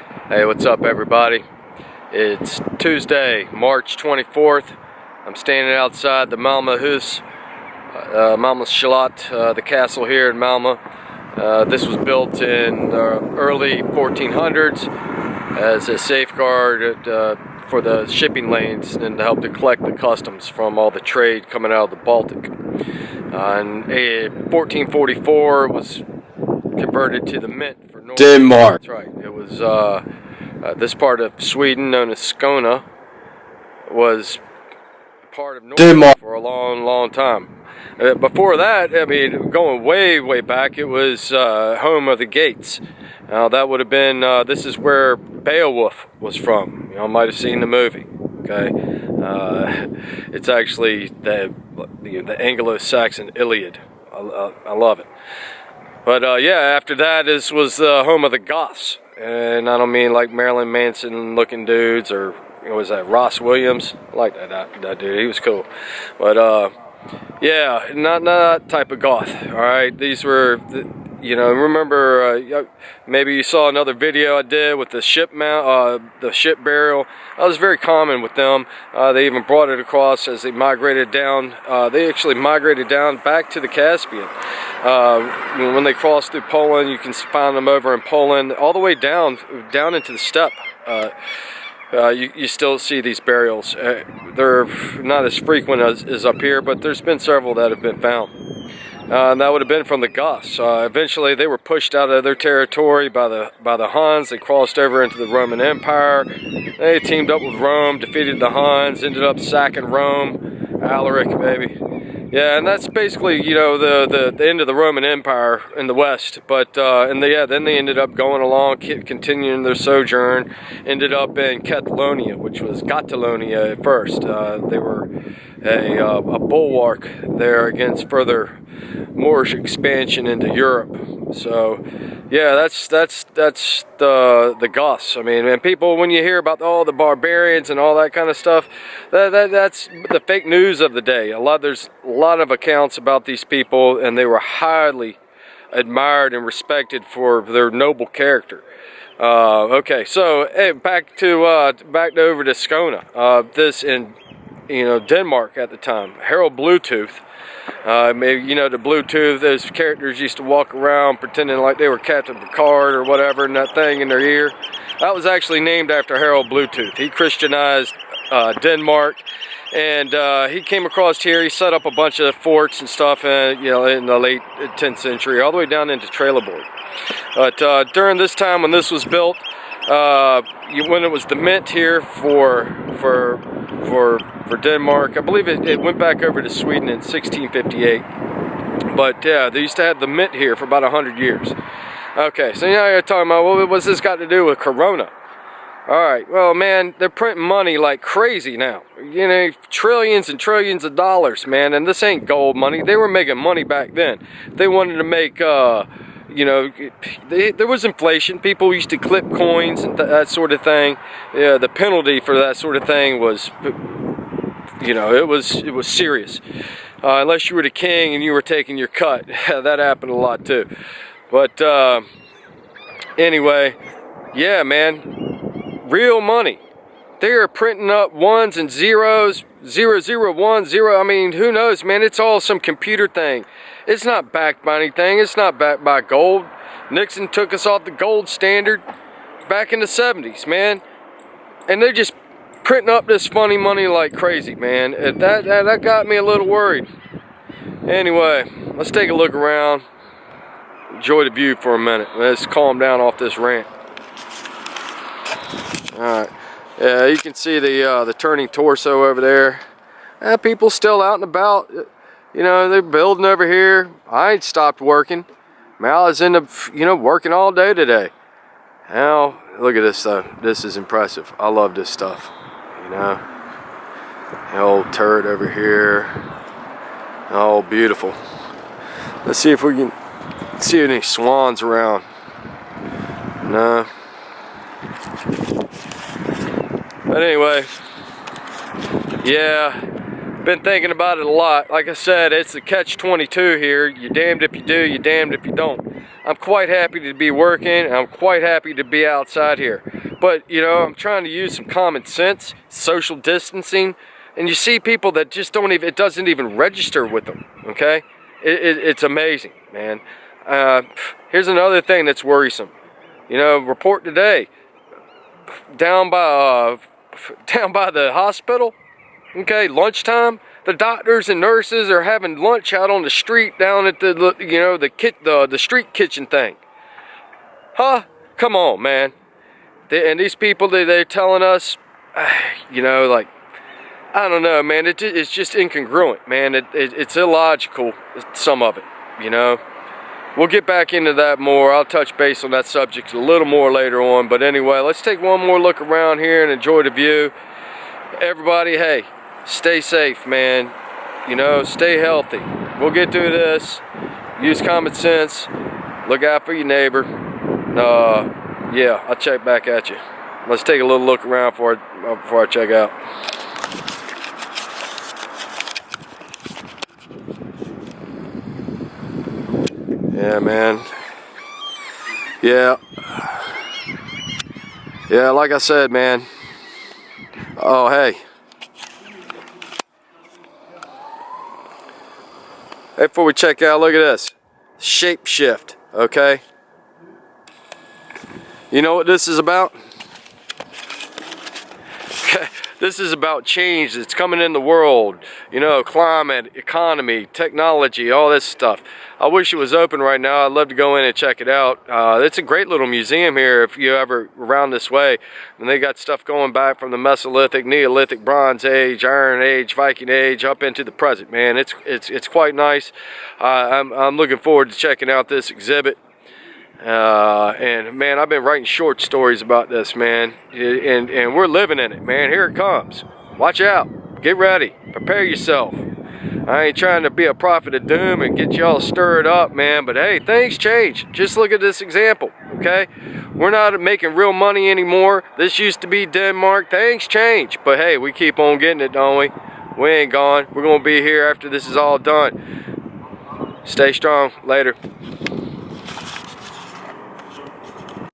Hey, what's up everybody? It's Tuesday, March 24th. I'm standing outside the Malmö Hus, Malmö Slott, the castle here in Malmö. This was built in the early 1400s as a safeguard for the shipping lanes and to help to collect the customs from all the trade coming out of the Baltic. In 1444 it was converted to the mint for Norway. Denmark. That's right. It was this part of Sweden, known as Skåne, was part of Norway Denmark for a long time. Before that, I mean, going way back, it was home of the Gates. Now that would have been, this is where Beowulf was from. You all might have seen the movie. Okay, it's actually the Anglo-Saxon Iliad. I love it. But yeah, after that, this was the home of the Goths. And I don't mean like Marilyn Manson looking dudes, or was that Ross Williams? I like that dude, he was cool. But yeah, not that type of goth. All right, these were, remember maybe you saw another video I did with the ship the ship burial. That was very common with them. They even brought it across as they migrated down. They actually migrated down back to the Caspian. When they crossed through Poland, you can find them over in Poland, all the way down into the steppe. You still see these burials. They're not as frequent as up here, but there's been several that have been found. And that would have been from the Goths. Eventually, they were pushed out of their territory by the Huns. They crossed over into the Roman Empire. They teamed up with Rome, defeated the Huns, ended up sacking Rome. Alaric, baby. Yeah, and that's basically, the end of the Roman Empire in the West. But then they ended up going along, continuing their sojourn, ended up in Catalonia, which was Catalonia at first. They were a bulwark there against further Moorish expansion into Europe. So yeah, that's the Goths. I mean, and people, when you hear about all the barbarians and all that kind of stuff, that's the fake news of the day. There's a lot of accounts about these people, and they were highly admired and respected for their noble character. Okay, so hey, back over to Skåne. This in Denmark at the time. Harald Bluetooth. Maybe the Bluetooth, those characters used to walk around pretending like they were Captain Picard or whatever, and that thing in their ear. That was actually named after Harald Bluetooth. He Christianized Denmark, and he came across here. He set up a bunch of forts and stuff, in the late 10th century, all the way down into Trelleborg. But during this time when this was built, when it was the mint here for Denmark, I believe it went back over to Sweden in 1658. But yeah, they used to have the mint here for about 100 years. Okay, so now you're talking about, well, what's this got to do with Corona? All right, well, man, they're printing money like crazy now. Trillions and trillions of dollars, man, and this ain't gold money. They were making money back then. They wanted to make, there was inflation. People used to clip coins and that sort of thing. Yeah, the penalty for that sort of thing was, it was serious. Unless you were the king and you were taking your cut. That happened a lot too. But anyway, yeah, man, real money. They are printing up ones and zeros, 001, 0. I mean, who knows, man? It's all some computer thing. It's not backed by anything. It's not backed by gold. Nixon took us off the gold standard back in the 70s, man. And they're just printing up this funny money like crazy, man. That got me a little worried. Anyway, let's take a look around. Enjoy the view for a minute. Let's calm down off this rant. Alright. Yeah, you can see the turning torso over there. People still out and about. They're building over here. I ain't stopped working. Mal is working all day today. Now, look at this though. This is impressive. I love this stuff. The old turret over here. Oh, beautiful. Let's see if we can see any swans around. No. But anyway, yeah, been thinking about it a lot. Like I said, it's the catch-22 here. You're damned if you do, you're damned if you don't. I'm quite happy to be working. I'm quite happy to be outside here. But, you know, I'm trying to use some common sense, social distancing, and you see people that just don't even, it doesn't even register with them, okay? It's amazing, man. Here's another thing that's worrisome. You know, report today, down by the hospital, okay, lunchtime, the doctors and nurses are having lunch out on the street down at the, you know, the street kitchen thing. Huh? Come on, man. And these people, they're telling us, you know, like, I don't know, man. It's just incongruent, man. It's illogical, some of it, you know. We'll get back into that more. I'll touch base on that subject a little more later on. But anyway, let's take one more look around here and enjoy the view. Everybody, hey, stay safe, man. You know, stay healthy. We'll get through this. Use common sense. Look out for your neighbor. Yeah, I'll check back at you. Let's take a little look around before I check out. Yeah, man. Yeah, like I said, man. Oh, hey. Hey, before we check out, look at this. Shapeshift, okay? You know what this is about? This is about change that's coming in the world. You know, climate, economy, technology, all this stuff. I wish it was open right now. I'd love to go in and check it out. It's a great little museum here if you ever around this way. And they got stuff going back from the Mesolithic, Neolithic, Bronze Age, Iron Age, Viking Age, up into the present, man. It's quite nice. I'm looking forward to checking out this exhibit. And man, I've been writing short stories about this, man, and we're living in it, man. Here it comes. Watch out. Get ready. Prepare yourself. I ain't trying to be a prophet of doom and get y'all stirred up, man, but hey, things change. Just look at this example, okay? We're not making real money anymore. This used to be Denmark. Things change, but hey, we keep on getting it, don't we? We ain't gone. We're gonna be here after this is all done. Stay strong. Later.